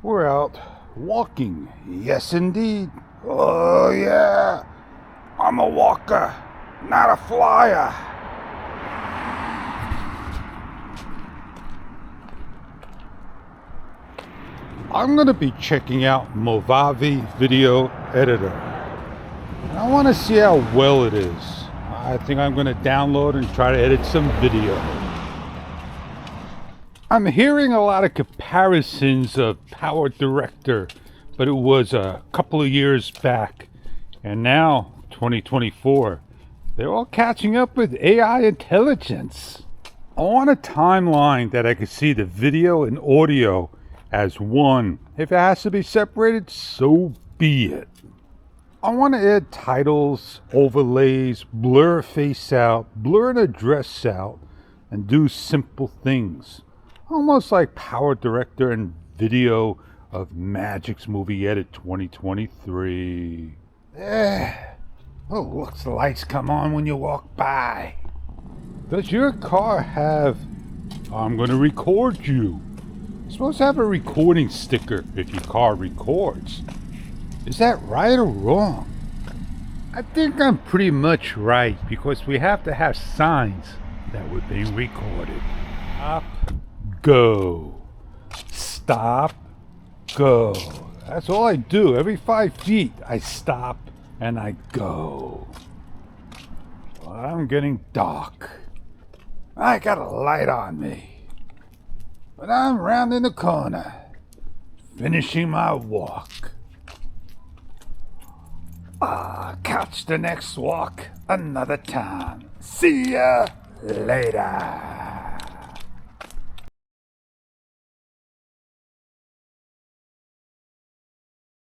We're out walking. Yes, indeed. Oh, yeah. I'm a walker, not a flyer. I'm going to be checking out Movavi Video Editor. I want to see how well it is. I think I'm going to download and try to edit some video. I'm hearing a lot of comparisons of Powerdirector, but it was a couple of years back. And now, 2024, they're all catching up with AI intelligence. I want a timeline that I can see the video and audio as one. If it has to be separated, so be it. I want to add titles, overlays, blur face out, blur an address out, and do simple things. Almost like Powerdirector and video of Magic's Movie Edit 2023. Oh, looks the lights come on when you walk by. Does your car have, I'm going to record you? It's supposed to have a recording sticker if your car records. Is that right or wrong? I think I'm pretty much right because we have to have signs that we're being recorded. Stop, go. Stop, go. That's all I do. Every 5 feet I stop and I go. Well, I'm getting dark. I got a light on me. But I'm rounding the corner, finishing my walk. Catch the next walk another time. See ya later.